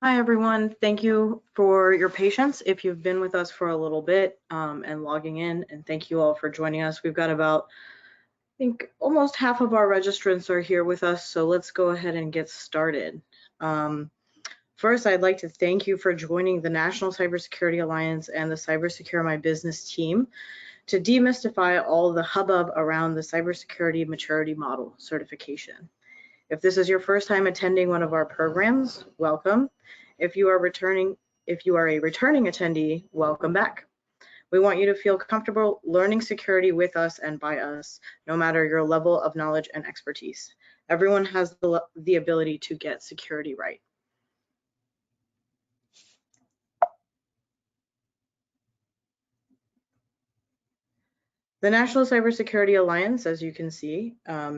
Hi, everyone. Thank you for your patience if you've been with us for a little bit and logging in, and thank you all for joining us. We've got about, I think, almost half of our registrants are here with us, so let's go ahead and get started. First, I'd like to thank you for joining the National Cybersecurity Alliance and the Cybersecure My Business team to demystify all the hubbub around the Cybersecurity Maturity Model certification. If this is your first time attending one of our programs, welcome. If you are a returning attendee, welcome back. We want you to feel comfortable learning security with us and by us, no matter your level of knowledge and expertise. Everyone has the ability to get security right. The National Cybersecurity Alliance, as you can see,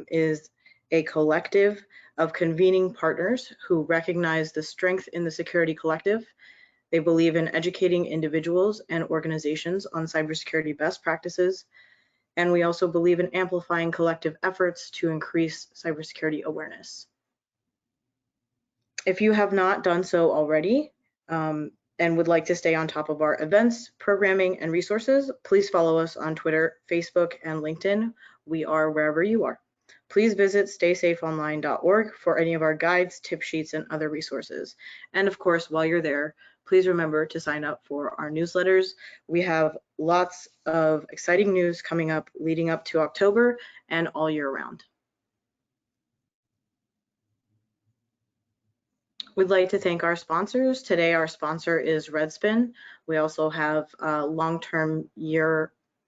is a collective of convening partners who recognize the strength in the security collective. They believe in educating individuals and organizations on cybersecurity best practices, and we also believe in amplifying collective efforts to increase cybersecurity awareness. If you have not done so already and would like to stay on top of our events, programming, and resources, please follow us on Twitter, Facebook, and LinkedIn. We are wherever you are. Please visit StaySafeOnline.org for any of our guides, tip sheets, and other resources. And of course, while you're there, please remember to sign up for our newsletters. We have lots of exciting news coming up leading up to October and all year round. We'd like to thank our sponsors. Today, our sponsor is Redspin. We also have long-term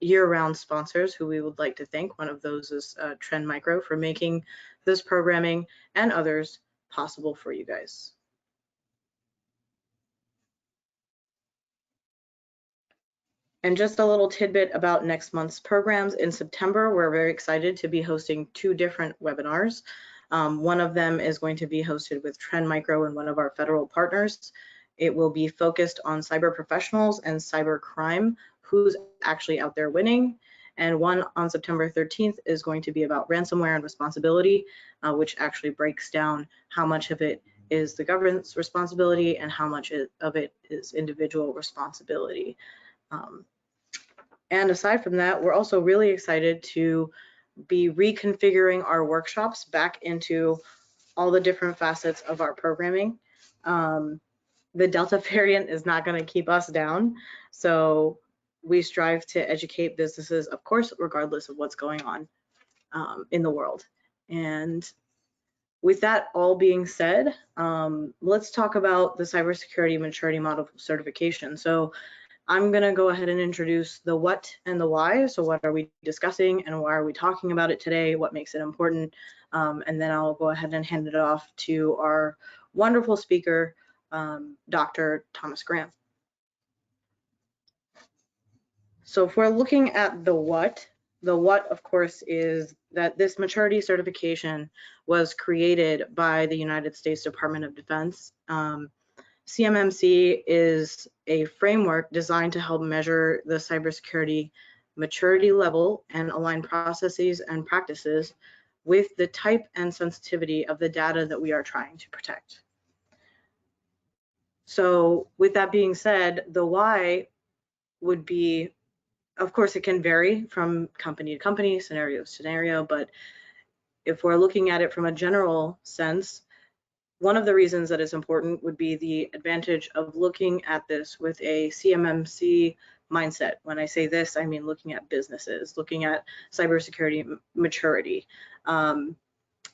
year-round sponsors who we would like to thank. One of those is Trend Micro for making this programming and others possible for you guys. And just a little tidbit about next month's programs. In September, we're very excited to be hosting 2 different webinars. One of them is going to be hosted with Trend Micro and one of our federal partners. It will be focused on cyber professionals and cyber crime, who's actually out there winning. And one on September 13th is going to be about ransomware and responsibility, which actually breaks down how much of it is the government's responsibility and how much of it is individual responsibility. And aside from that, we're also really excited to be reconfiguring our workshops back into all the different facets of our programming. The Delta variant is not going to keep us down, so we strive to educate businesses, of course, regardless of what's going on in the world. And with that all being said, let's talk about the Cybersecurity Maturity Model certification. So I'm going to go ahead and introduce the what and the why. So what are we discussing and why are we talking about it today? What makes it important? And then I'll go ahead and hand it off to our wonderful speaker, Dr. Thomas Graham. So if we're looking at the what, of course, is that this maturity certification was created by the United States Department of Defense. CMMC is a framework designed to help measure the cybersecurity maturity level and align processes and practices with the type and sensitivity of the data that we are trying to protect. So with that being said, the why would be, of course, it can vary from company to company, scenario to scenario, but if we're looking at it from a general sense, one of the reasons that it's important would be the advantage of looking at this with a CMMC mindset. When I say this, I mean looking at businesses, looking at cybersecurity maturity.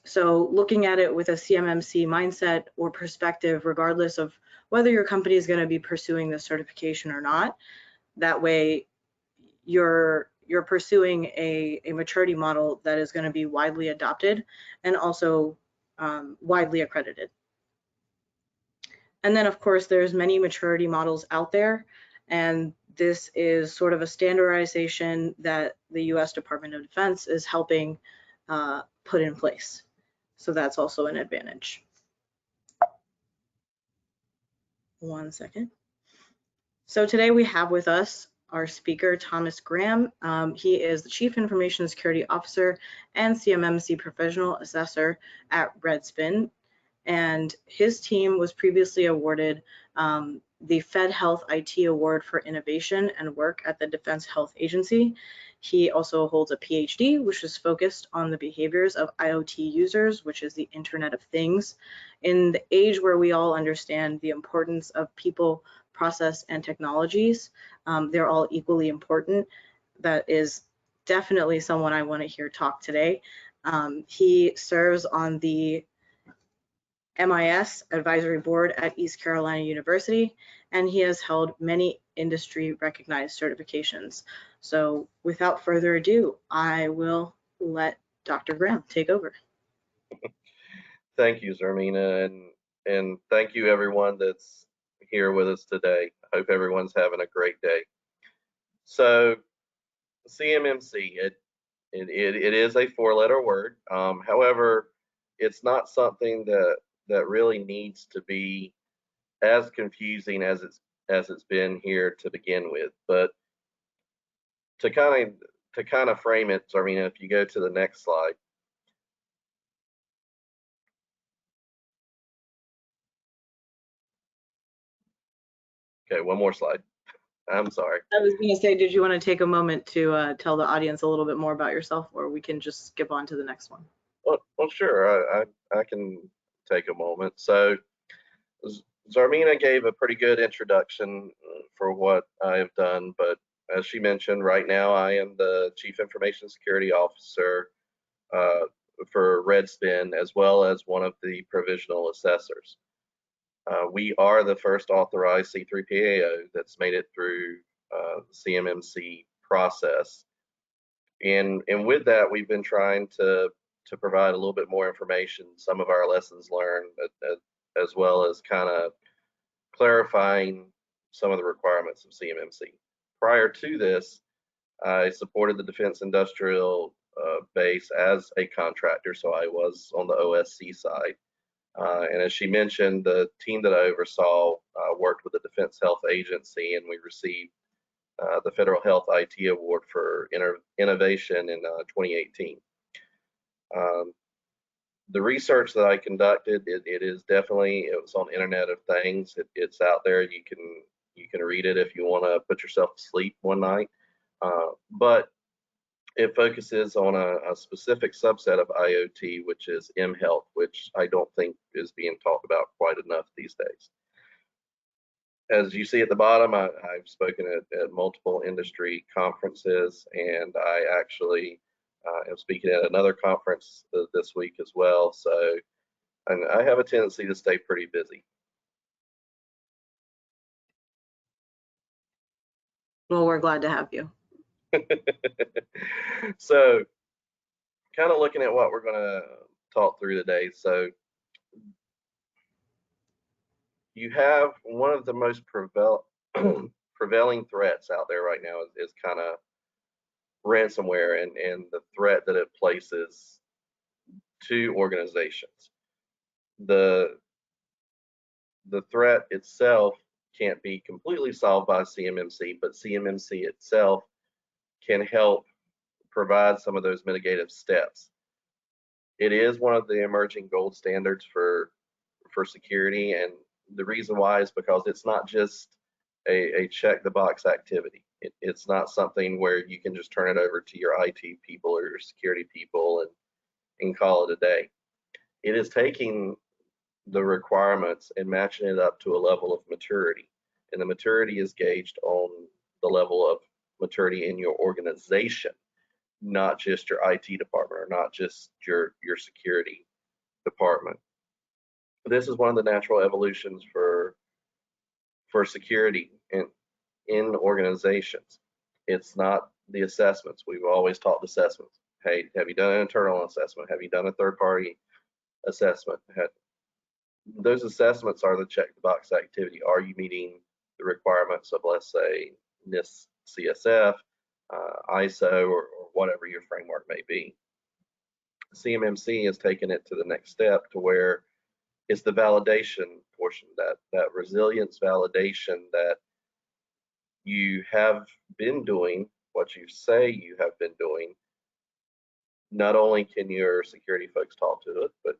So looking at it with a CMMC mindset or perspective, regardless of whether your company is going to be pursuing this certification or not, that way you're pursuing a maturity model that is going to be widely adopted and also widely accredited. And then, of course, there's many maturity models out there, and this is sort of a standardization that the U.S. Department of Defense is helping put in place. So that's also an advantage. One second. So today we have with us our speaker, Thomas Graham. He is the Chief Information Security Officer and CMMC Provisional Assessor at Redspin. and his team was previously awarded the Fed Health IT Award for Innovation and Work at the Defense Health Agency. He also holds a Ph.D., which is focused on the behaviors of IoT users, which is the Internet of Things. In the age where we all understand the importance of people, process, and technologies, they're all equally important. That is definitely someone I want to hear talk today. He serves on the MIS Advisory Board at East Carolina University, and he has held many industry recognized certifications. So without further ado, I will let Dr. Graham take over. Thank you, Zarmina, and thank you everyone that's here with us today. I hope everyone's having a great day. So CMMC, it is a four-letter word. However, it's not something that really needs to be as confusing as it's been here to begin with. But to kind of frame it, Zarmina, if you go to the next slide. Okay, one more slide. I'm sorry. I was going to say, did you want to take a moment to tell the audience a little bit more about yourself, or we can just skip on to the next one? Well, sure. I can take a moment. So Zarmina gave a pretty good introduction for what I have done, but as she mentioned, right now I am the Chief Information Security Officer for Redspin, as well as one of the provisional assessors. We are the first authorized C3PAO that's made it through the CMMC process. And with that, we've been trying to provide a little bit more information, some of our lessons learned, as well as kind of clarifying some of the requirements of CMMC. Prior to this, I supported the Defense Industrial Base as a contractor, so I was on the OSC side. And as she mentioned, the team that I oversaw worked with the Defense Health Agency, and we received the Federal Health IT Award for Innovation in 2018. The research that I conducted, it was on Internet of Things. It's out there. You can read it if you want to put yourself to sleep one night. But it focuses on a specific subset of IoT, which is mHealth, which I don't think is being talked about quite enough these days. As you see at the bottom, I've spoken at multiple industry conferences, and I actually am speaking at another conference this week as well. So, and I have a tendency to stay pretty busy. Well, we're glad to have you. So, kind of looking at what we're going to talk through today. So, you have one of the most prevailing threats out there right now is kind of ransomware and the threat that it places to organizations. The threat itself can't be completely solved by CMMC, but CMMC itself can help provide some of those mitigative steps. It is one of the emerging gold standards for security, and the reason why is because it's not just a check the box activity. It's not something where you can just turn it over to your IT people or your security people and call it a day. It is taking the requirements and matching it up to a level of maturity, and the maturity is gauged on the level of maturity in your organization, not just your IT department or not just your security department. This is one of the natural evolutions for security in organizations. It's not the assessments. We've always taught assessments. Hey, have you done an internal assessment? Have you done a third-party assessment? Those assessments are the check the box activity. Are you meeting the requirements of, let's say, NIST CSF, ISO, or whatever your framework may be? CMMC has taken it to the next step to where it's the validation portion, that resilience validation that you have been doing what you say you have been doing. Not only can your security folks talk to it, but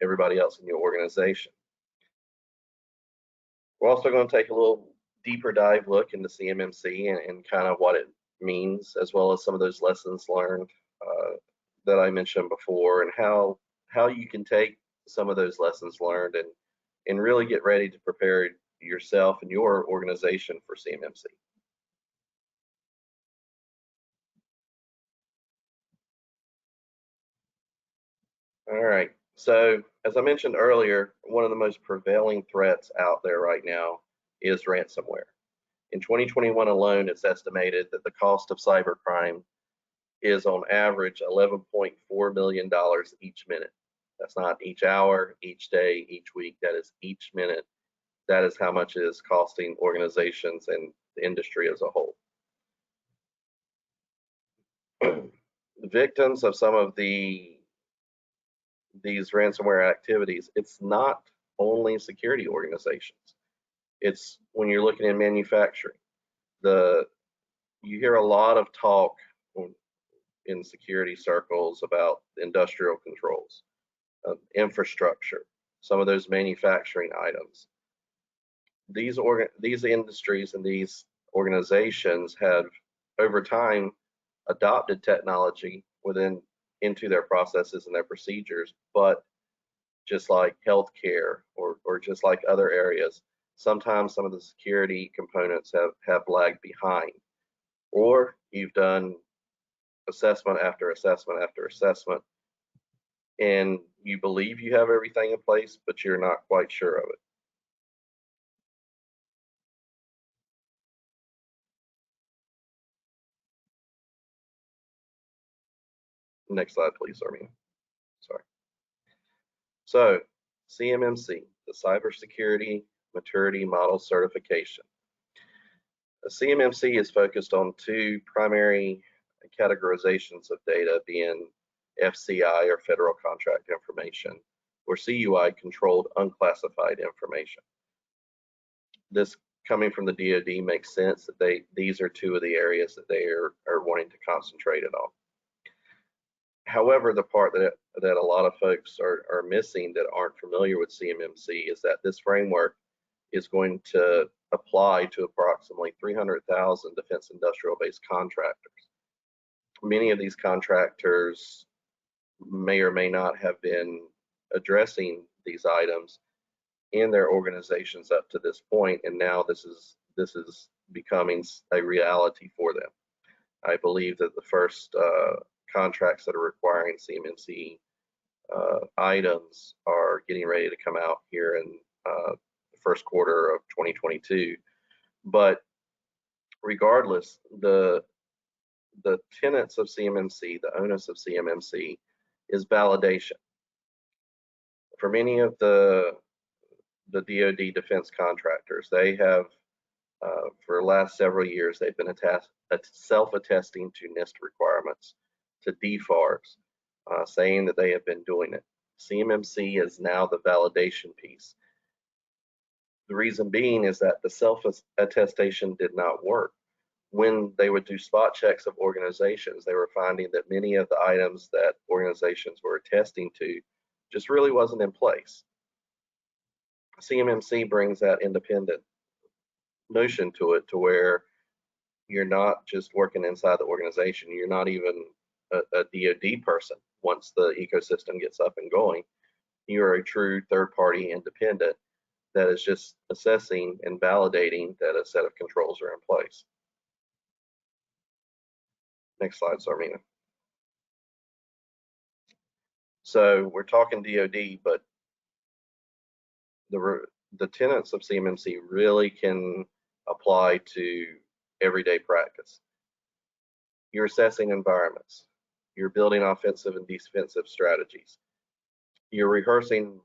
everybody else in your organization. We're also going to take a little deeper dive look into CMMC and kind of what it means, as well as some of those lessons learned that I mentioned before, and how you can take some of those lessons learned and really get ready to prepare yourself and your organization for CMMC. All right, so as I mentioned earlier, one of the most prevailing threats out there right now is ransomware. In 2021 alone, it's estimated that the cost of cybercrime is on average $11.4 million each minute. That's not each hour, each day, each week, that is each minute. That is how much it is costing organizations and the industry as a whole. The victims of some of these ransomware activities, it's not only security organizations. It's when you're looking in manufacturing. You hear a lot of talk in security circles about industrial controls, infrastructure, some of those manufacturing items. These industries and these organizations have, over time, adopted technology into their processes and their procedures, but just like healthcare or just like other areas, sometimes some of the security components have lagged behind, or you've done assessment after assessment after assessment, and you believe you have everything in place, but you're not quite sure of it. Next slide, please, Armin. Sorry. So, CMMC, the Cybersecurity Maturity Model Certification. The CMMC is focused on two primary categorizations of data, being FCI, or Federal Contract Information, or CUI, Controlled Unclassified Information. This, coming from the DoD, makes sense that these are two of the areas that they are wanting to concentrate it on. However, the part that a lot of folks are missing that aren't familiar with CMMC is that this framework is going to apply to approximately 300,000 defense industrial-based contractors. Many of these contractors may or may not have been addressing these items in their organizations up to this point, and now this is becoming a reality for them. I believe that the first contracts that are requiring CMMC items are getting ready to come out here in the first quarter of 2022. But regardless, the tenets of CMMC, the onus of CMMC, is validation. For many of the DoD defense contractors, they have, for the last several years, they've been self-attesting to NIST requirements, to DFARS, saying that they have been doing it. CMMC is now the validation piece. The reason being is that the self-attestation did not work. When they would do spot checks of organizations, they were finding that many of the items that organizations were attesting to just really wasn't in place. CMMC brings that independent notion to it, to where you're not just working inside the organization, you're not even a DoD person. Once the ecosystem gets up and going, you're a true third-party independent that is just assessing and validating that a set of controls are in place. Next slide, Sarmina. So we're talking DoD, but the tenets of CMMC really can apply to everyday practice. You're assessing environments. You're building offensive and defensive strategies. You're rehearsing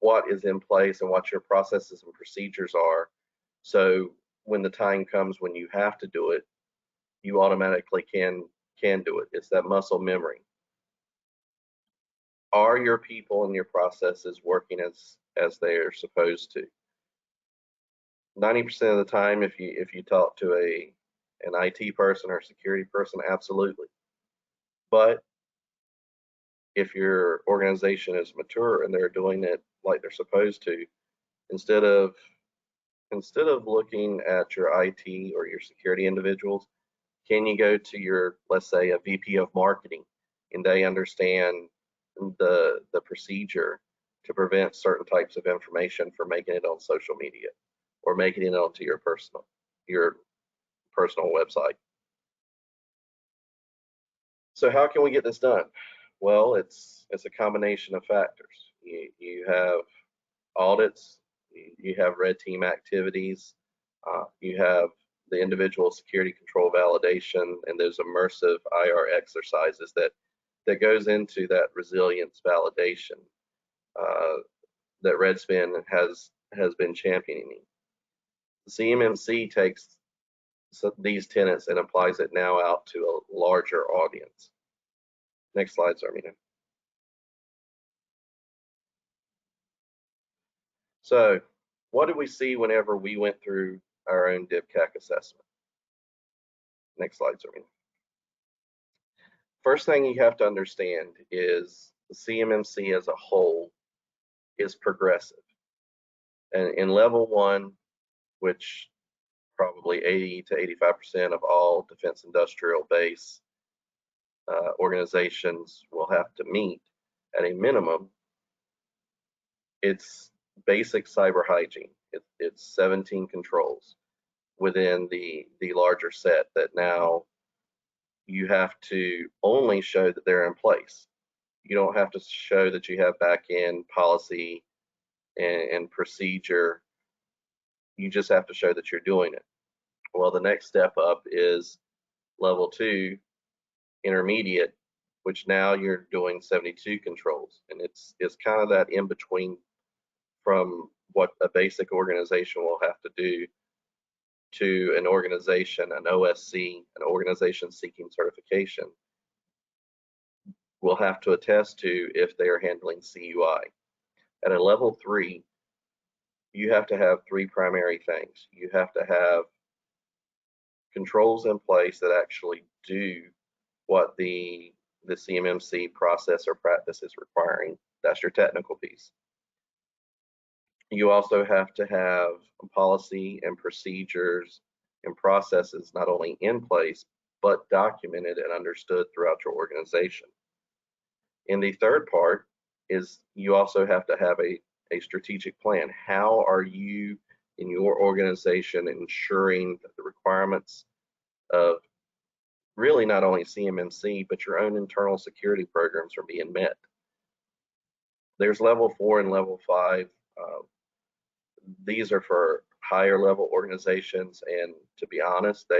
what is in place and what your processes and procedures are, so when the time comes when you have to do it, you automatically can do it. It's that muscle memory. Are your people and your processes working as they are supposed to? 90% of the time, if you talk to an IT person or a security person, absolutely. But if your organization is mature and they're doing it like they're supposed to, instead of looking at your IT or your security individuals, can you go to your, let's say, a VP of marketing, and they understand the procedure to prevent certain types of information from making it on social media or making it onto your personal website. So how can we get this done? Well, it's a combination of factors. You have audits, you have red team activities, you have the individual security control validation, and those immersive IR exercises that goes into that resilience validation that Redspin has been championing. The CMMC takes these tenets and applies it now out to a larger audience. Next slide, Zarmina. So what did we see whenever we went through our own DIVCAC assessment? Next slide, Zarmina. First thing you have to understand is the CMMC as a whole is progressive. And in level 1, which probably 80 to 85% of all defense industrial base organizations will have to meet at a minimum, it's basic cyber hygiene. It's 17 controls within the larger set that now you have to only show that they're in place. You don't have to show that you have back-end policy and procedure. You just have to show that you're doing it. Well, the next step up is level 2, intermediate, which now you're doing 72 controls, and it's kind of that in between from what a basic organization will have to do to an organization, an OSC, an organization seeking certification, will have to attest to if they are handling CUI. At a level 3, you have to have 3 primary things. You have to have controls in place that actually do what the CMMC process or practice is requiring. That's your technical piece. You also have to have policy and procedures and processes not only in place, but documented and understood throughout your organization. And the third part is you also have to have a strategic plan. How are you in your organization ensuring that the requirements of really not only CMMC, but your own internal security programs are being met? There's level 4 and level 5. These are for higher level organizations, and to be honest,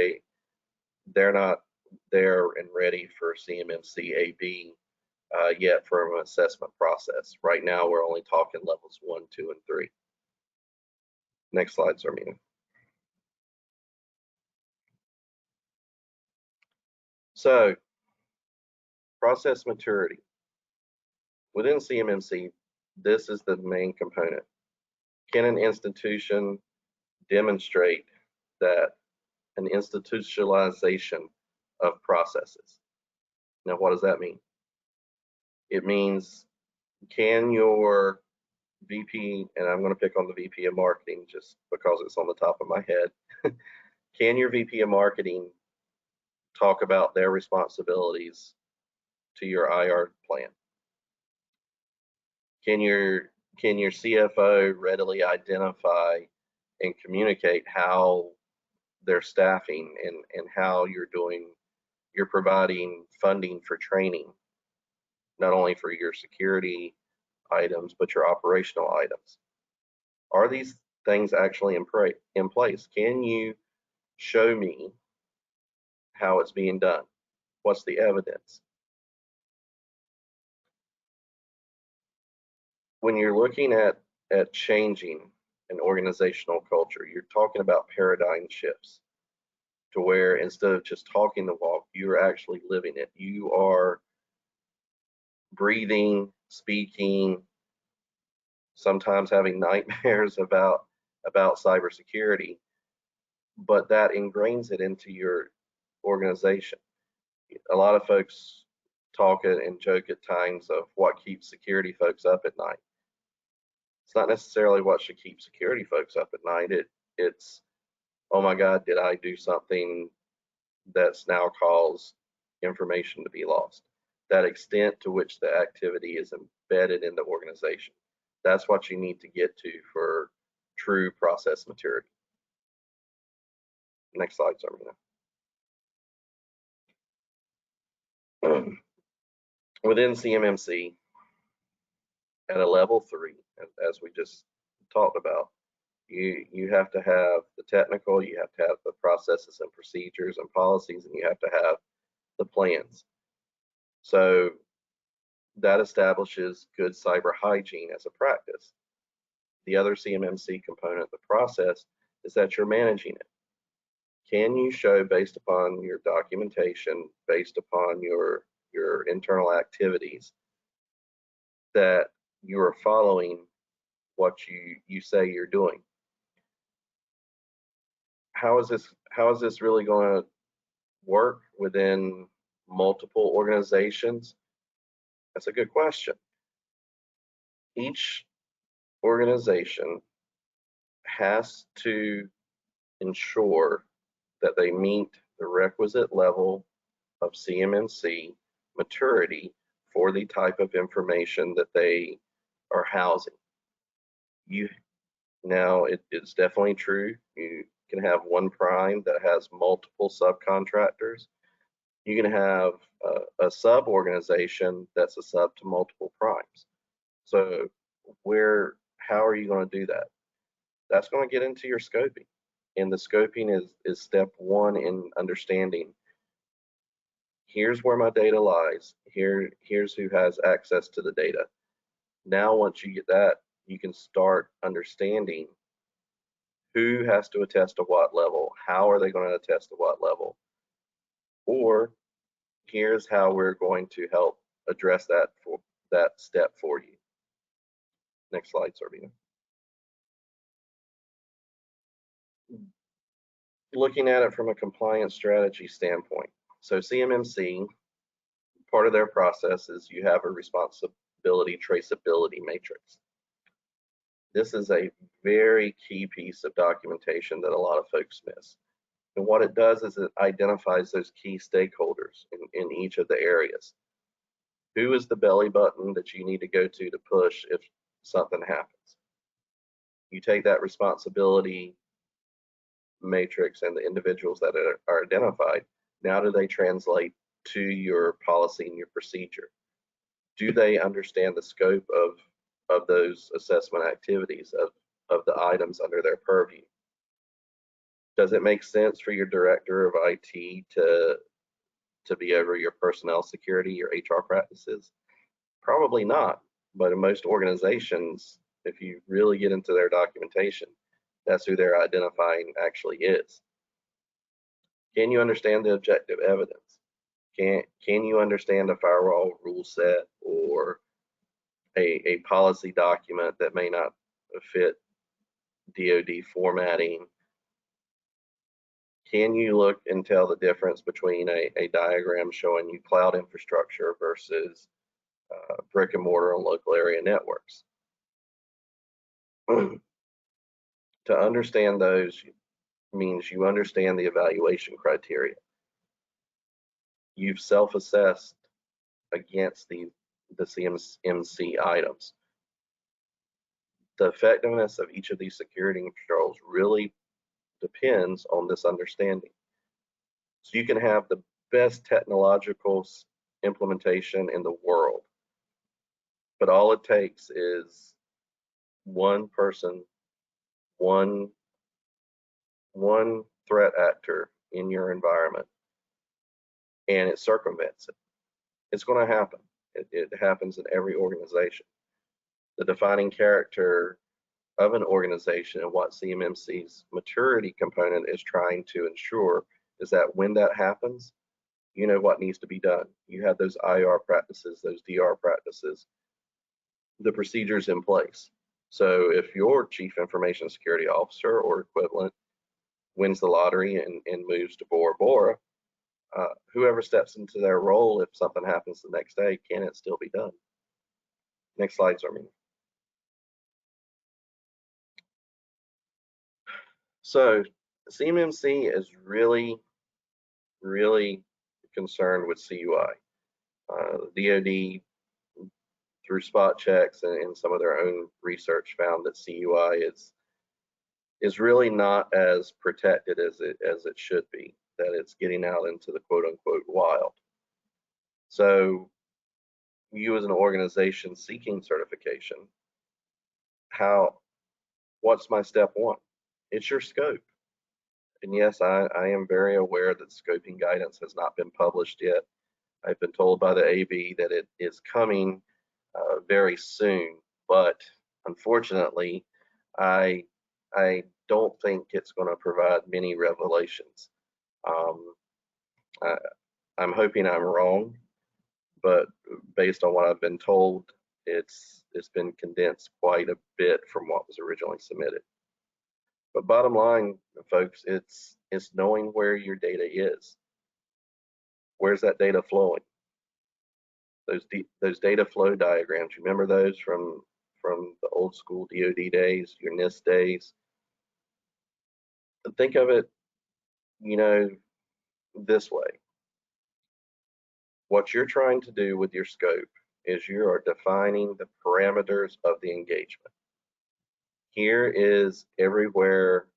they're not there and ready for CMMC AB yet from an assessment process. Right now, we're only talking levels 1, 2, and 3. Next slide, Zarmina. So, process maturity. Within CMMC, this is the main component. Can an institution demonstrate that an institutionalization of processes? Now, what does that mean? It means, can your VP, and I'm going to pick on the VP of marketing just because it's on the top of my head, can your VP of marketing talk about their responsibilities to your IR plan? Can your CFO readily identify and communicate how they're staffing and how you're providing funding for training, not only for your security items, but your operational items? Are these things actually in place? Can you show me how it's being done? What's the evidence? When you're looking at changing an organizational culture, you're talking about paradigm shifts to where instead of just talking the walk, you're actually living it. You are breathing, speaking, sometimes having nightmares about cybersecurity, but that ingrains it into your organization. A lot of folks talk and joke at times of what keeps security folks up at night. It's not necessarily what should keep security folks up at night. It's, oh my God, did I do something that's now caused information to be lost? That extent to which the activity is embedded in the organization. That's what you need to get to for true process maturity. Next slide, Sarmina. Within CMMC, at a level 3, as we just talked about, you have to have the technical, you have to have the processes and procedures and policies, and you have to have the plans. So that establishes good cyber hygiene as a practice. The other CMMC component, the process, is that you're managing it. Can you show, based upon your documentation, based upon your internal activities, that you are following what you say you're doing? How is this really going to work within multiple organizations? That's a good question. Each organization has to ensure that they meet the requisite level of CMMC maturity for the type of information that they are housing. Now, it's definitely true. You can have one prime that has multiple subcontractors. You can have a sub-organization that's a sub to multiple primes. So how are you going to do that? That's going to get into your scoping. And the scoping is step 1 in understanding, here's where my data lies. Here's who has access to the data. Now, once you get that, you can start understanding who has to attest to what level, how are they going to attest to what level, or here's how we're going to help address that step for you. Next slide, Sarmina. Looking at it from a compliance strategy standpoint. So CMMC, part of their process is you have a responsibility traceability matrix. This is a very key piece of documentation that a lot of folks miss. And what it does is it identifies those key stakeholders in each of the areas. Who is the belly button that you need to go to push if something happens? You take that responsibility matrix and the individuals that are identified. Now, do they translate to your policy and your procedure? Do they understand the scope of those assessment activities, of the items under their purview? Does it make sense for your director of IT to be over your personnel security, your HR practices? Probably not, but in most organizations, if you really get into their documentation, that's who they're identifying actually is. Can you understand the objective evidence? Can you understand a firewall rule set or a policy document that may not fit DoD formatting? Can you look and tell the difference between a diagram showing you cloud infrastructure versus brick and mortar and local area networks? To understand those means you understand the evaluation criteria. You've self-assessed against the CMMC items. The effectiveness of each of these security controls really depends on this understanding. So you can have the best technological implementation in the world, but all it takes is one person, one threat actor in your environment, and it circumvents it. It's going to happen. It happens in every organization. The defining character of an organization and what CMMC's maturity component is trying to ensure is that when that happens, you know what needs to be done. You have those IR practices, those DR practices, the procedures in place. So if your chief information security officer or equivalent wins the lottery and moves to Bora Bora, whoever steps into their role, if something happens the next day, can it still be done? Next slide, Zarmina. So CMMC is really concerned with CUI. DoD, through spot checks and some of their own research, found that CUI is really not as protected as it should be, that it's getting out into the quote unquote wild. So you as an organization seeking certification, what's my step one? It's your scope. And yes, I am very aware that scoping guidance has not been published yet. I've been told by the AB that it is coming very soon, but unfortunately, I don't think it's going to provide many revelations. I'm hoping I'm wrong, but based on what I've been told, it's been condensed quite a bit from what was originally submitted. But bottom line, folks, it's knowing where your data is. Where's that data flowing? Those data flow diagrams, you remember those from the old school DoD days, your NIST days? Think of it, this way. What you're trying to do with your scope is you are defining the parameters of the engagement. Here is everywhere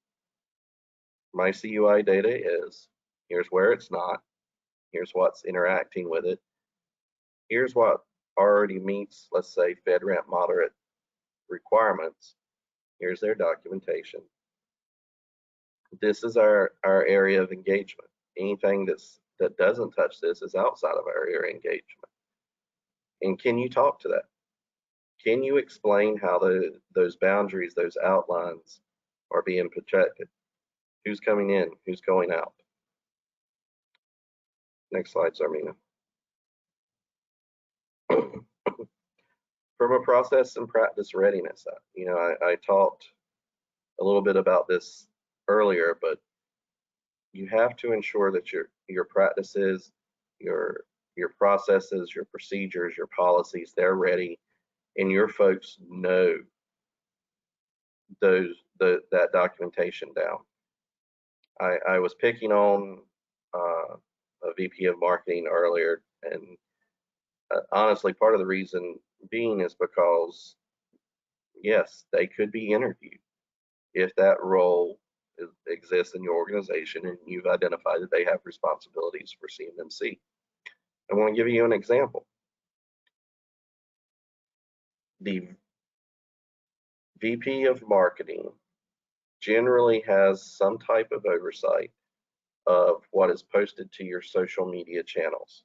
my CUI data is. Here's where it's not. Here's what's interacting with it. Here's what already meets, let's say, FedRAMP moderate requirements. Here's their documentation. This is our area of engagement. Anything that doesn't touch this is outside of our area of engagement. And can you talk to that? Can you explain how those boundaries, those outlines are being protected? Who's coming in? Who's going out? Next slide, Zarmina. From a process and practice readiness, I talked a little bit about this earlier, but you have to ensure that your practices, your processes, your procedures, your policies, they're ready, and your folks know that documentation down. I was picking on a VP of marketing earlier, and honestly, part of the reason being is because, yes, they could be interviewed if that role exists in your organization and you've identified that they have responsibilities for CMMC. I want to give you an example. The VP of marketing generally has some type of oversight of what is posted to your social media channels,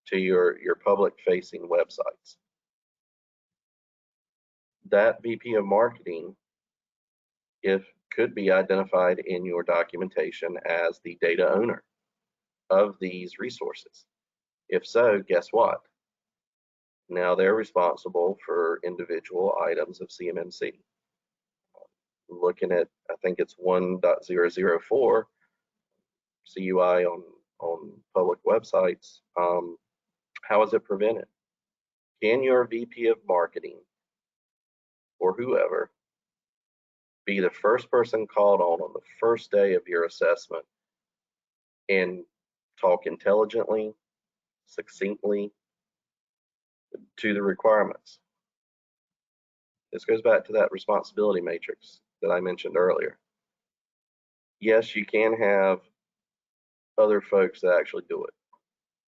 to your public facing websites. That VP of marketing could be identified in your documentation as the data owner of these resources. If so, guess what? Now they're responsible for individual items of CMMC. Looking at, I think it's 1.004 CUI on public websites, how is it prevented? Can your VP of marketing or whoever be the first person called on the first day of your assessment and talk intelligently, succinctly to the requirements? This goes back to that responsibility matrix that I mentioned earlier. Yes, you can have other folks that actually do it.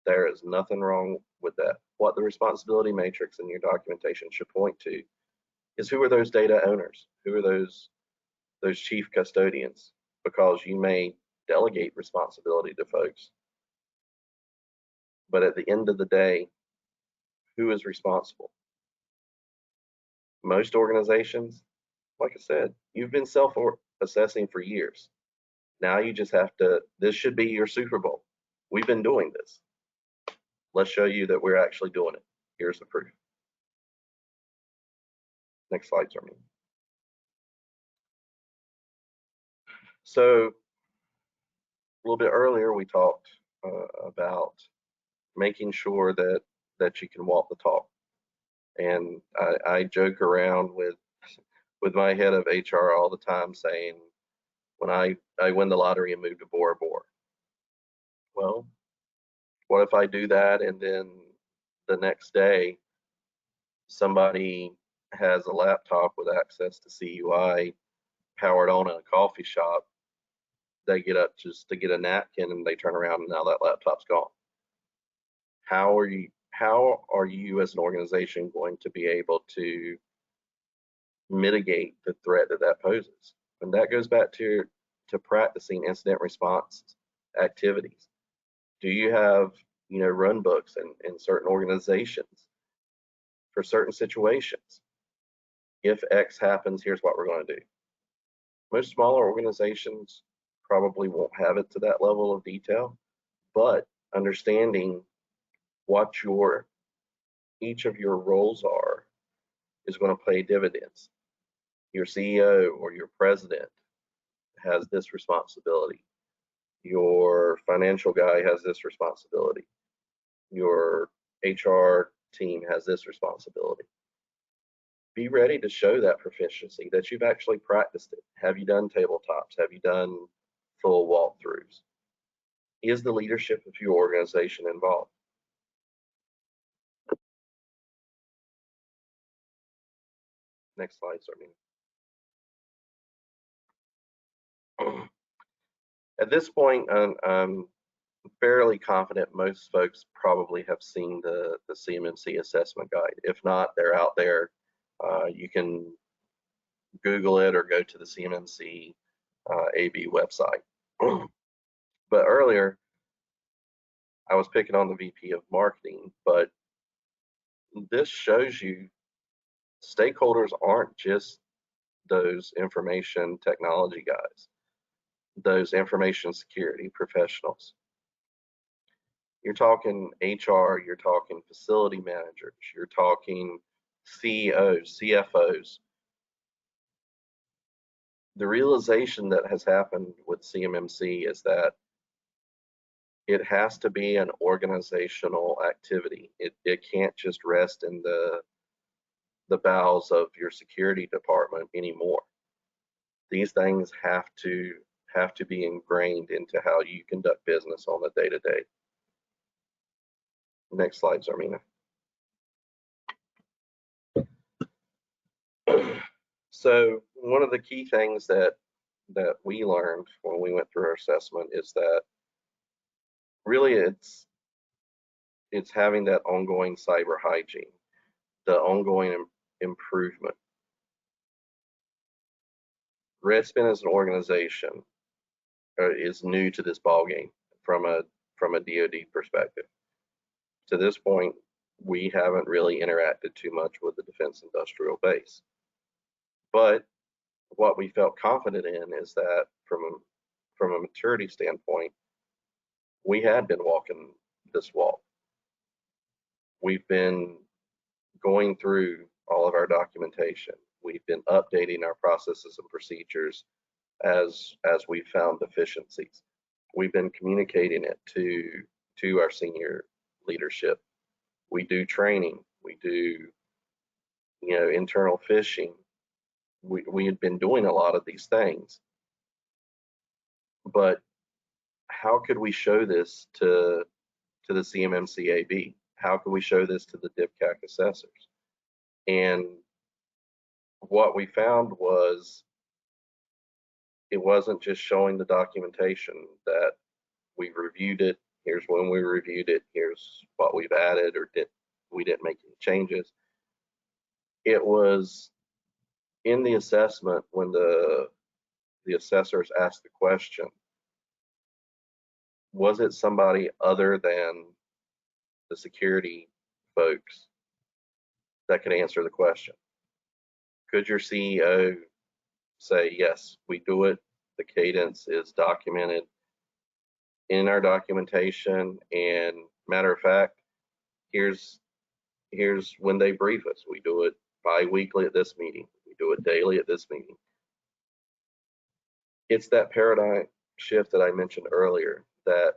There is nothing wrong with that. What the responsibility matrix in your documentation should point to is who are those data owners? Who are those chief custodians? Because you may delegate responsibility to folks, but at the end of the day, who is responsible? Most organizations, like I said, you've been self-assessing for years. Now you just have to, this should be your Super Bowl. We've been doing this. Let's show you that we're actually doing it. Here's the proof. Next slide, Jeremy. So a little bit earlier, we talked about making sure that you can walk the talk. And I joke around with my head of HR all the time, saying, when I win the lottery and move to Bora Bora, well, what if I do that and then the next day somebody has a laptop with access to CUI powered on in a coffee shop? They get up just to get a napkin and they turn around and now that laptop's gone. How are you as an organization going to be able to mitigate the threat that poses? And that goes back to practicing incident response activities. Do you have run books in certain organizations for certain situations? If X happens, here's what we're going to do. Most smaller organizations probably won't have it to that level of detail, but understanding what each of your roles are is going to pay dividends. Your CEO or your president has this responsibility. Your financial guy has this responsibility. Your HR team has this responsibility. Be ready to show that proficiency, that you've actually practiced it. Have you done tabletops? Have you done full walkthroughs? Is the leadership of your organization involved? Next slide, Sarmina. At this point, I'm fairly confident most folks probably have seen the CMMC assessment guide. If not, they're out there. You can Google it or go to the CMMC AB website. But earlier, I was picking on the VP of marketing, but this shows you stakeholders aren't just those information technology guys, those information security professionals. You're talking HR, you're talking facility managers, you're talking CEOs, CFOs. The realization that has happened with CMMC is that it has to be an organizational activity. It can't just rest in the bowels of your security department anymore. These things have to be ingrained into how you conduct business on a day-to-day. Next slide, Zarmina. So one of the key things that we learned when we went through our assessment is that really it's having that ongoing cyber hygiene, the ongoing improvement. Redspin as an organization is new to this ballgame from a DoD perspective. To this point, we haven't really interacted too much with the defense industrial base. But what we felt confident in is that from a maturity standpoint, we had been walking this walk. We've been going through all of our documentation. We've been updating our processes and procedures as we found deficiencies. We've been communicating it to our senior leadership. We do training. We do internal phishing. We had been doing a lot of these things, but how could we show this to the CMMC AB? How could we show this to the DIPCAC assessors? And what we found was it wasn't just showing the documentation that we reviewed it. Here's when we reviewed it. Here's what we've added or we didn't make any changes. It was in the assessment when the assessors asked the question, was it somebody other than the security folks that could answer the question? Could your CEO say, yes, we do it, the cadence is documented in our documentation, and matter of fact, here's when they brief us. We do it bi-weekly at this meeting. We do it daily at this meeting. It's that paradigm shift that I mentioned earlier, that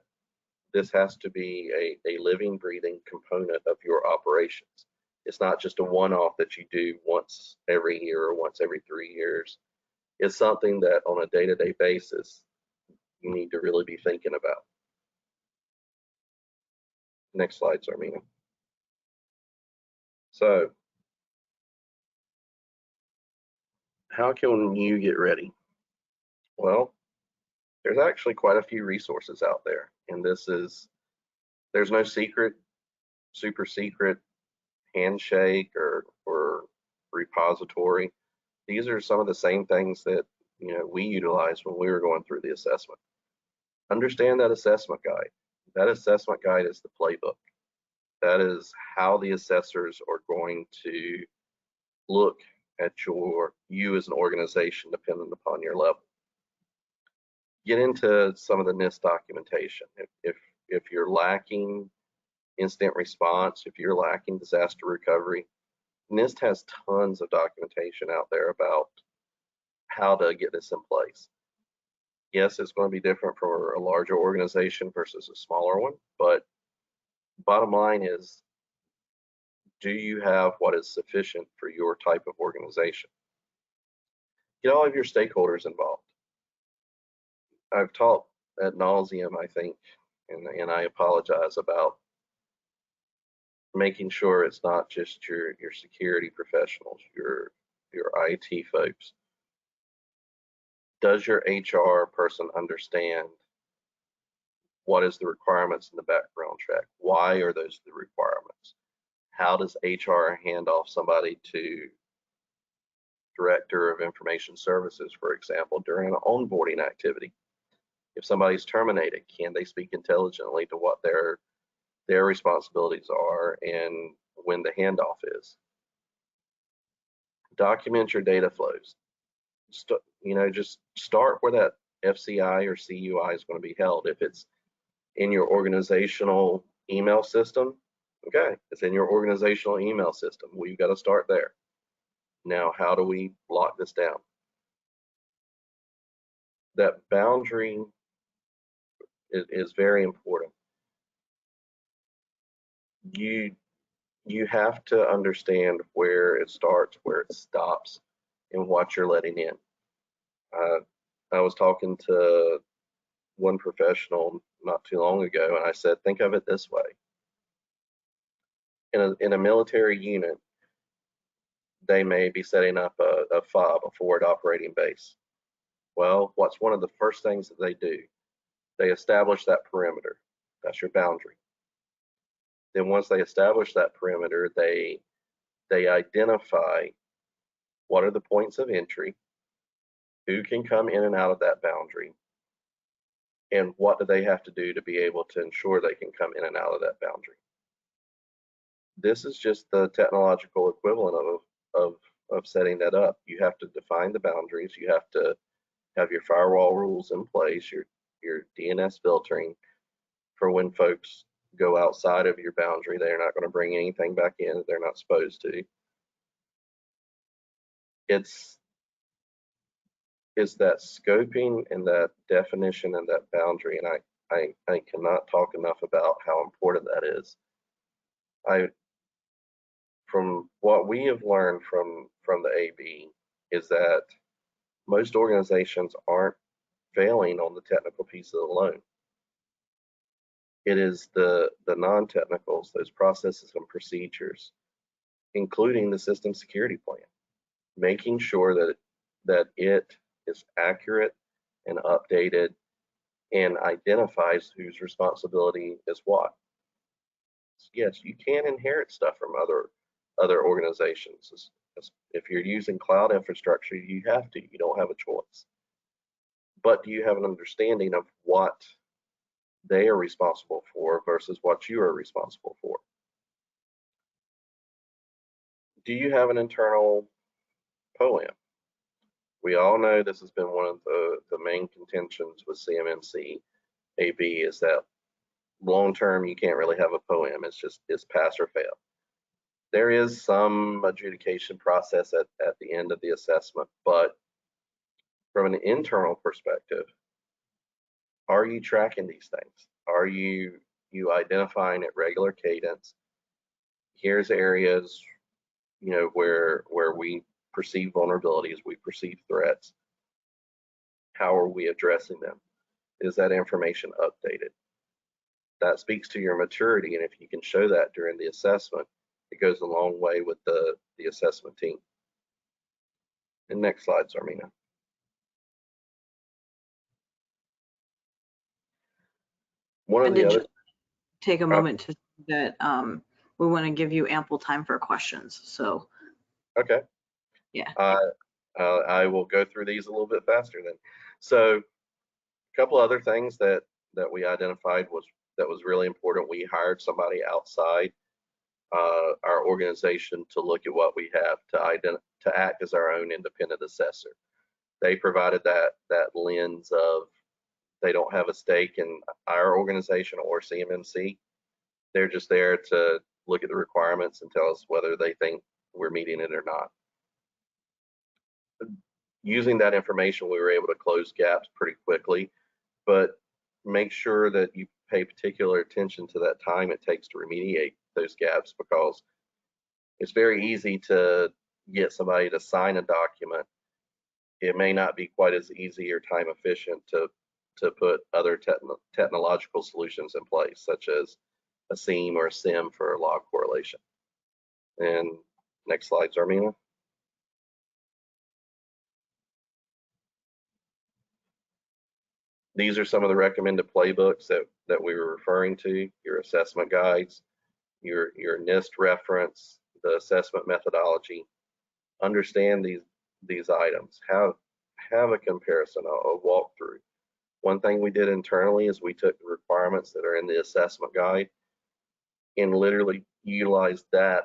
this has to be a living, breathing component of your operations. It's not just a one-off that you do once every year or once every 3 years. It's something that on a day-to-day basis, you need to really be thinking about. Next slide, Zarmina. So, how can you get ready? Well, there's actually quite a few resources out there, and there's no secret, super secret handshake or repository. These are some of the same things that we utilized when we were going through the assessment. Understand that assessment guide. That assessment guide is the playbook. That is how the assessors are going to look at you as an organization, depending upon your level. Get into some of the NIST documentation. If you're lacking incident response, if you're lacking disaster recovery, NIST has tons of documentation out there about how to get this in place. Yes, it's going to be different for a larger organization versus a smaller one, but bottom line is, do you have what is sufficient for your type of organization? Get all of your stakeholders involved. I've talked ad nauseum, I think, and I apologize about making sure it's not just your security professionals, your IT folks. Does your HR person understand what is the requirements in the background check? Why are those the requirements? How does HR hand off somebody to Director of Information Services, for example, during an onboarding activity? If somebody's terminated, can they speak intelligently to what their responsibilities are and when the handoff is? Document your data flows. Just start where that FCI or CUI is going to be held. If it's in your organizational email system, okay, it's in your organizational email system. We've got to start there. Now, how do we lock this down? That boundary is very important. You have to understand where it starts, where it stops, and what you're letting in. I was talking to one professional not too long ago, and I said, think of it this way. In a military unit, they may be setting up a FOB, a forward operating base. Well, what's one of the first things that they do? They establish that perimeter. That's your boundary. Then once they establish that perimeter, they identify what are the points of entry, who can come in and out of that boundary, and what do they have to do to be able to ensure they can come in and out of that boundary. This is just the technological equivalent of setting that up. You have to define the boundaries. You have to have your firewall rules in place, your DNS filtering for when folks go outside of your boundary. They're not going to bring anything back in that they're not supposed to. It's that scoping and that definition and that boundary, and I cannot talk enough about how important that is. From what we have learned from the AB is that most organizations aren't failing on the technical piece alone. It is the non-technicals, those processes and procedures, including the system security plan, making sure that it is accurate and updated and identifies whose responsibility is what. Yes, you can inherit stuff from other organizations. If you're using cloud infrastructure, you have to. You don't have a choice. But do you have an understanding of what they are responsible for versus what you are responsible for? Do you have an internal POAM? We all know this has been one of the main contentions with CMMC AB is that long term you can't really have a POAM. It's pass or fail. There is some adjudication process at the end of the assessment, but from an internal perspective, are you tracking these things? Are you you identifying at regular cadence, here's areas, you know, where we perceive vulnerabilities, we perceive threats. How are we addressing them? Is that information updated? That speaks to your maturity, and if you can show that during the assessment, it goes a long way with the assessment team. And next slide, Zarmina. One of the other, take a moment to say that we want to give you ample time for questions. So okay. Yeah. I will go through these a little bit faster then. So a couple other things that we identified that was really important. We hired somebody outside our organization to look at what we have to act as our own independent assessor. They provided that lens of they don't have a stake in our organization or CMMC. They're just there to look at the requirements and tell us whether they think we're meeting it or not. Using that information, we were able to close gaps pretty quickly, but make sure that you pay particular attention to that time it takes to remediate those gaps, because it's very easy to get somebody to sign a document. It may not be quite as easy or time efficient to put other technological solutions in place, such as a SIEM or a SIM for log correlation. And next slide, Zarmina. These are some of the recommended playbooks that we were referring to, your assessment guides, your NIST reference, the assessment methodology. Understand these items. Have a comparison, a walkthrough. One thing we did internally is we took the requirements that are in the assessment guide and literally utilized that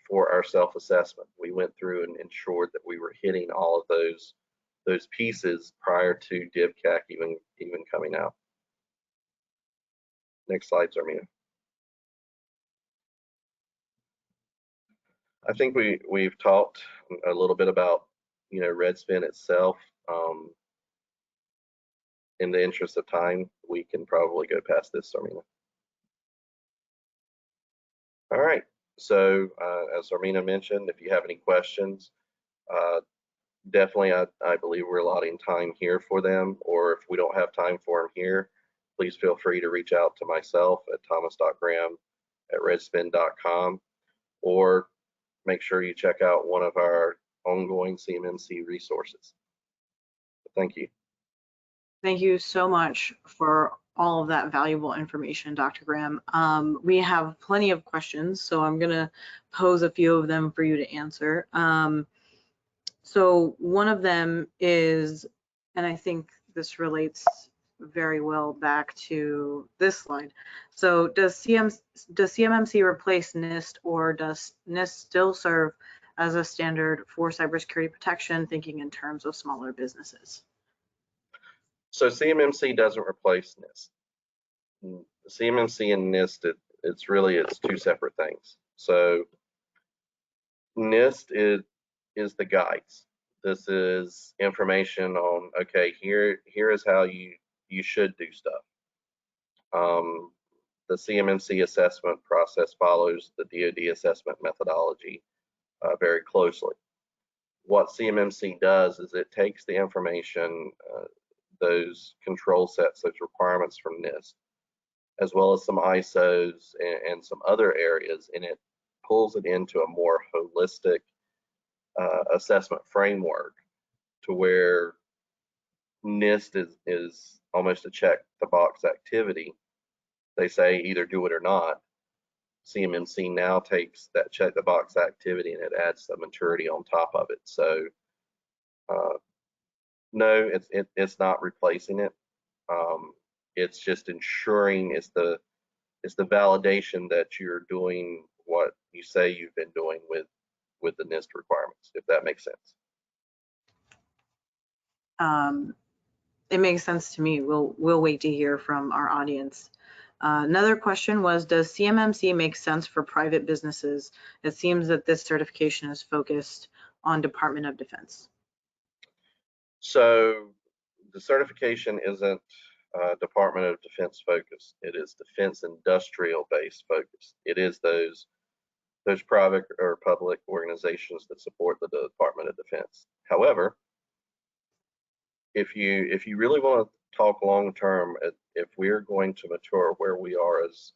for our self-assessment. We went through and ensured that we were hitting all of those pieces prior to DivCAC even coming out. Next slide, Zarmina. I think we've talked a little bit about, you know, Redspin itself. In the interest of time, we can probably go past this, Zarmina. All right. So as Zarmina mentioned, if you have any questions, definitely I believe we're allotting time here for them, or if we don't have time for them here, please feel free to reach out to myself at thomas.graham@redspin.com, or make sure you check out one of our ongoing CMMC resources. Thank you. Thank you so much for all of that valuable information, Dr. Graham. We have plenty of questions, so I'm going to pose a few of them for you to answer. So one of them is, and I think this relates very well back to this slide. So does CMMC replace NIST, or does NIST still serve as a standard for cybersecurity protection, thinking in terms of smaller businesses? So CMMC doesn't replace NIST. CMMC and NIST, it's two separate things. So NIST is the guides. This is information on, okay, here is how you should do stuff. The CMMC assessment process follows the DoD assessment methodology very closely. What CMMC does is it takes the information, those control sets, those requirements from NIST, as well as some ISOs and some other areas, and it pulls it into a more holistic assessment framework, to where NIST is almost a check the box activity. They say either do it or not. CMMC now takes that check the box activity and it adds the maturity on top of it. So no, it's not replacing it. It's just ensuring it's the validation that you're doing what you say you've been doing with the NIST requirements, if that makes sense. It makes sense to me. We'll wait to hear from our audience. Another question was, does CMMC make sense for private businesses? It seems that this certification is focused on Department of Defense. So the certification isn't Department of Defense focused. It is defense industrial based focused. It is those private or public organizations that support the Department of Defense. However, if you really want to talk long term, if we're going to mature where we are as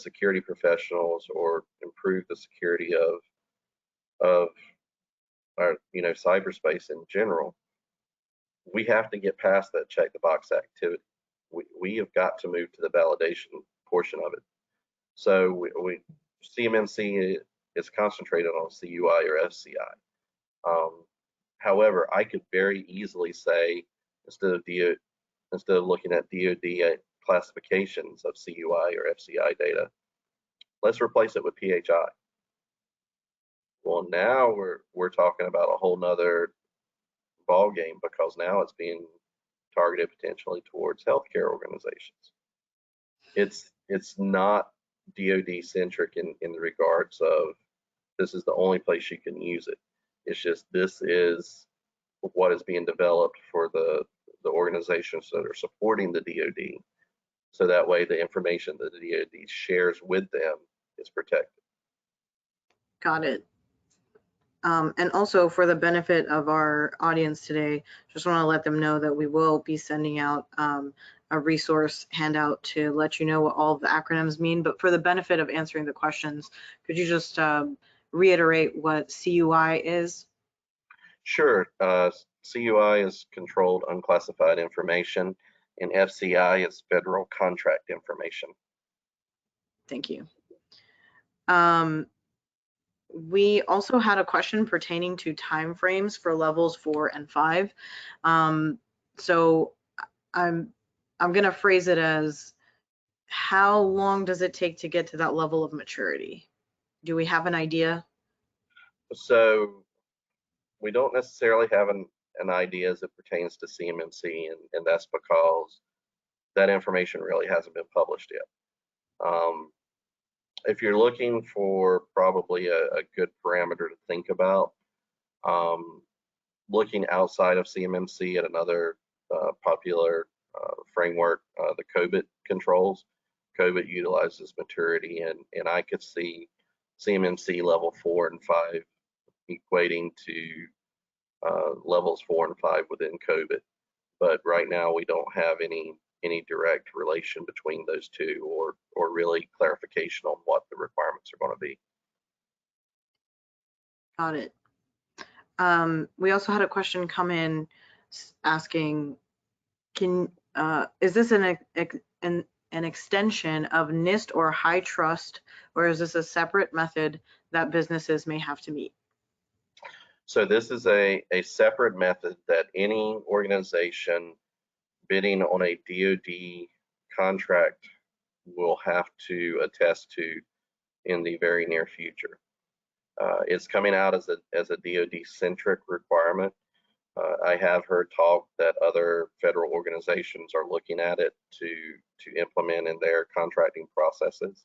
security professionals, or improve the security of our cyberspace in general, we have to get past that check the box activity. We have got to move to the validation portion of it. So CMMC is concentrated on CUI or FCI. However, I could very easily say, instead of looking at DoD classifications of CUI or FCI data, let's replace it with PHI. Well, now we're talking about a whole nother ball game, because now it's being targeted potentially towards healthcare organizations. It's not DoD centric in the regards of this is the only place you can use it. It's just this is what is being developed for the organizations that are supporting the DoD, so that way the information that the DoD shares with them is protected. Got it. And also, for the benefit of our audience today, just want to let them know that we will be sending out a resource handout to let you know what all of the acronyms mean. But for the benefit of answering the questions, could you just reiterate what CUI is? Sure. CUI is controlled unclassified information, and FCI is federal contract information. Thank you. We also had a question pertaining to timeframes for levels 4 and 5. So I'm going to phrase it as, how long does it take to get to that level of maturity? Do we have an idea? So we don't necessarily have an idea as it pertains to CMMC, and that's because that information really hasn't been published yet. If you're looking for probably a good parameter to think about, looking outside of CMMC at another popular framework, the COBIT controls. COBIT utilizes maturity, and I could see CMMC level 4 and 5 equating to levels 4 and 5 within COBIT. But right now we don't have any direct relation between those two, or really clarification on what the requirements are going to be. Got it. We also had a question come in asking, is this an extension of NIST or high trust, or is this a separate method that businesses may have to meet? So this is a separate method that any organization bidding on a DoD contract will have to attest to in the very near future. It's coming out as a DoD-centric requirement. I have heard talk that other federal organizations are looking at it to implement in their contracting processes,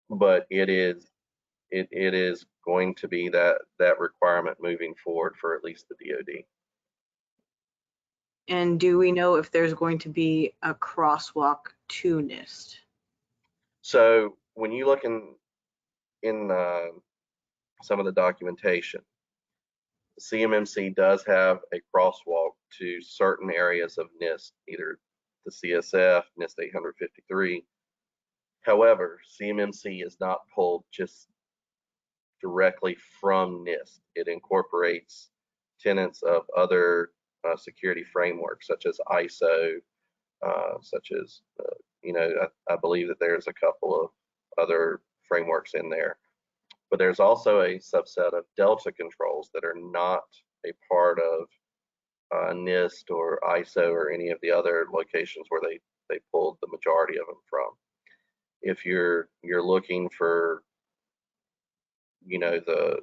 but it is going to be that requirement moving forward for at least the DoD. And do we know if there's going to be a crosswalk to NIST? So when you look in some of the documentation, CMMC does have a crosswalk to certain areas of NIST, either the CSF, NIST 853. However, CMMC is not pulled just directly from NIST. It incorporates tenets of other security frameworks, such as ISO, such as, I believe that there's a couple of other frameworks in there. But there's also a subset of Delta controls that are not a part of NIST or ISO or any of the other locations where they pulled the majority of them from. If you're looking for, the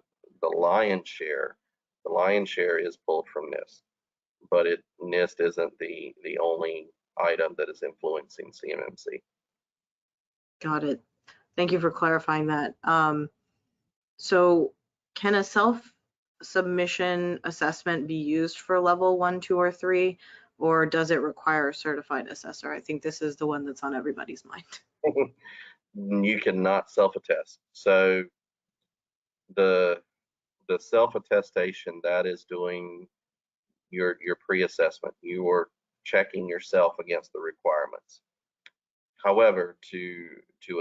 lion's share, the lion's share is pulled from NIST, but NIST isn't the only item that is influencing CMMC. Got it. Thank you for clarifying that. So can a self-submission assessment be used for level 1, 2, or 3, or does it require a certified assessor? I think this is the one that's on everybody's mind. You cannot self-attest. So the self-attestation, that is doing your pre-assessment. You are checking yourself against the requirements. However, to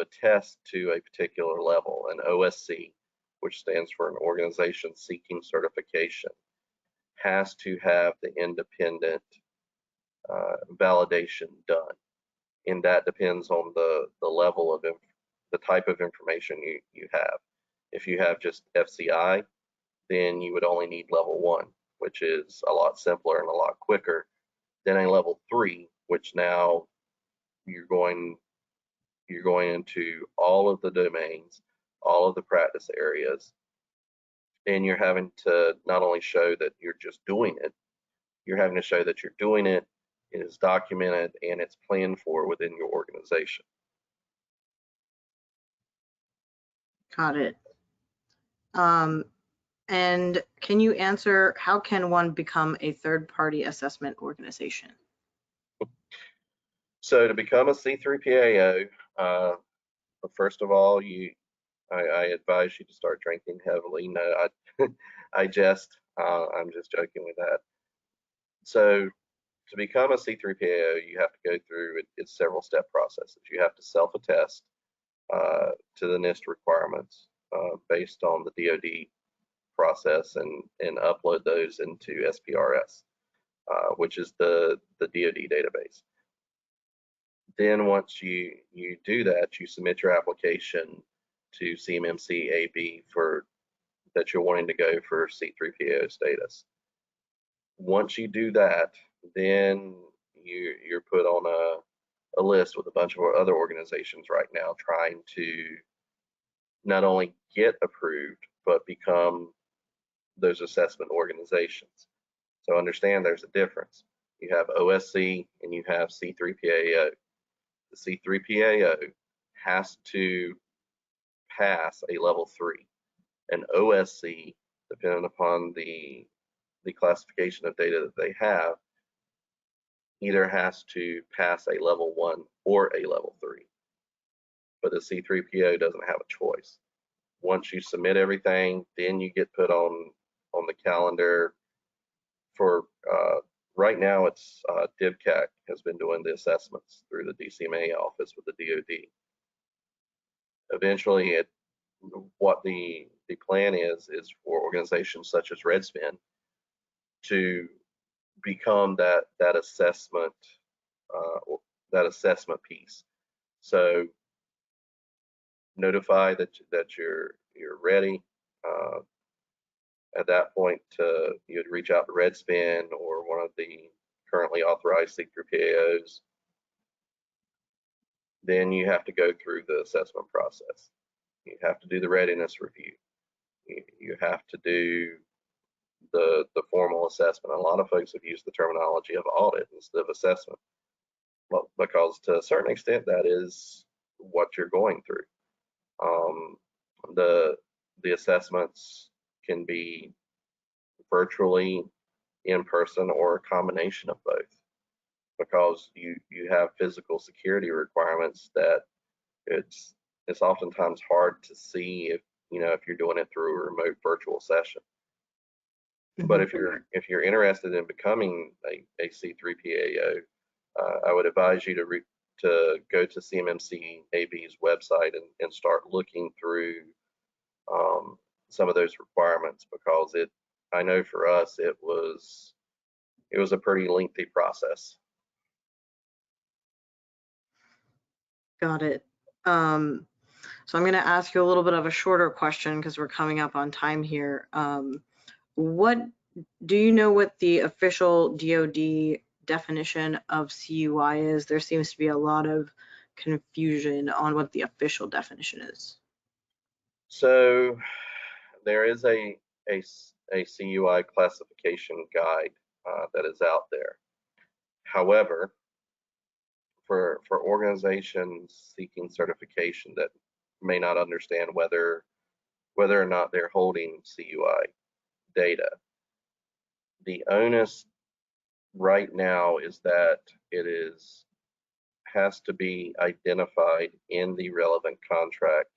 attest to a particular level, an OSC, which stands for an organization seeking certification, has to have the independent validation done, and that depends on the level of the type of information you have. If you have just FCI, then you would only need level 1, which is a lot simpler and a lot quicker than a level 3, which now you're going into all of the domains, all of the practice areas, and you're having to not only show that you're just doing it, you're having to show that you're doing it, it is documented, and it's planned for within your organization. Got it. And can you answer, how can one become a third-party assessment organization? So to become a C3PAO, first of all, I advise you to start drinking heavily. No, I'm just joking with that. So to become a C3PAO, you have to go through its several step processes. You have to self-attest to the NIST requirements based on the DoD process and upload those into SPRS, which is the DoD database. Then once you do that, you submit your application to CMMC AB for that you're wanting to go for C3PAO status. Once you do that, then you're put on a list with a bunch of other organizations right now trying to not only get approved, but become those assessment organizations. So understand there's a difference. You have OSC and you have C3PAO. The C3PAO has to pass a level 3. An OSC, depending upon the classification of data that they have, either has to pass a level 1 or a level 3. But the C3PAO doesn't have a choice. Once you submit everything, then you get put on the calendar for right now. It's DIVCAC has been doing the assessments through the DCMA office with the DoD. Eventually, what the plan is for organizations such as Redspin to become that assessment piece. So notify that you're ready. At that point, you'd reach out to Redspin or one of the currently authorized C3PAOs. Then you have to go through the assessment process. You have to do the readiness review. You have to do the formal assessment. A lot of folks have used the terminology of audit instead of assessment, well, because to a certain extent that is what you're going through. The assessments can be virtually, in person, or a combination of both, because you have physical security requirements that it's oftentimes hard to see if you're doing it through a remote virtual session. But if you're interested in becoming a C3PAO, I would advise you to go to CMMC AB's website and start looking through some of those requirements, because I know for us it was a pretty lengthy process. Got it. So I'm going to ask you a little bit of a shorter question because we're coming up on time here. What do you know what the official DoD definition of CUI is? There seems to be a lot of confusion on what the official definition is. So there is a CUI classification guide that is out there. However, for organizations seeking certification that may not understand whether or not they're holding CUI data, the onus right now is that it has to be identified in the relevant contract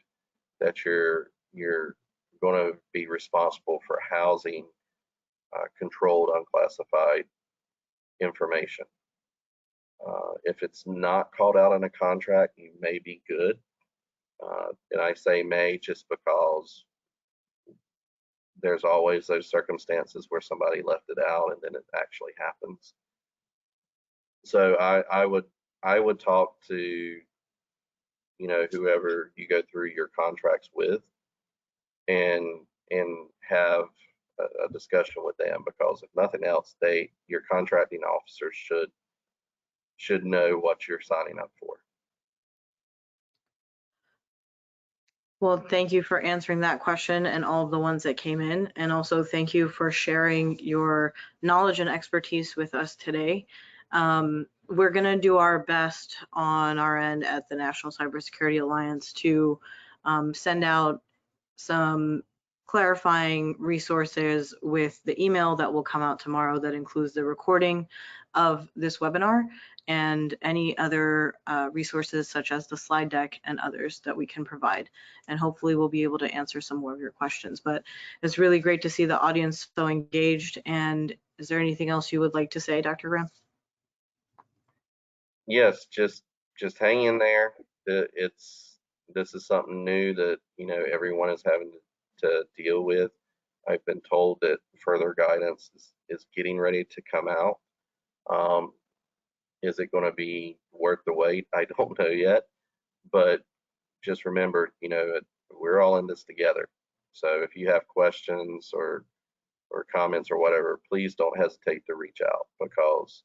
that you're going to be responsible for housing controlled unclassified information. If it's not called out in a contract, you may be good. And I say may just because there's always those circumstances where somebody left it out and then it actually happens. So I would talk to, whoever you go through your contracts with, and have a discussion with them, because if nothing else, your contracting officers should know what you're signing up for. Well, thank you for answering that question and all of the ones that came in. And also thank you for sharing your knowledge and expertise with us today. We're going to do our best on our end at the National Cybersecurity Alliance to send out some clarifying resources with the email that will come out tomorrow that includes the recording of this webinar and any other resources such as the slide deck and others that we can provide. And hopefully we'll be able to answer some more of your questions. But it's really great to see the audience so engaged. And is there anything else you would like to say, Dr. Ram? Yes, just hang in there. This is something new that everyone is having to deal with. I've been told that further guidance is getting ready to come out. Is it going to be worth the wait? I don't know yet, but just remember, we're all in this together. So if you have questions or comments or whatever, please don't hesitate to reach out, because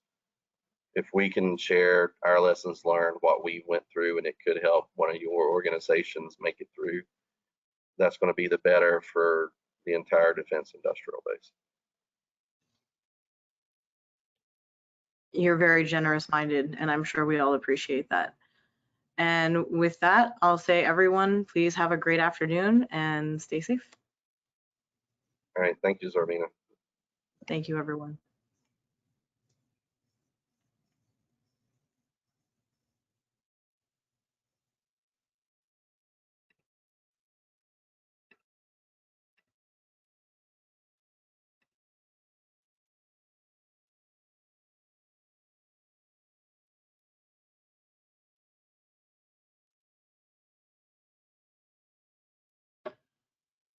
if we can share our lessons learned, what we went through, and it could help one of your organizations make it through, that's going to be the better for the entire defense industrial base. You're very generous minded, and I'm sure we all appreciate that. And with that, I'll say, everyone, please have a great afternoon and stay safe. All right. Thank you, Zarvina. Thank you, everyone.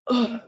Ugh.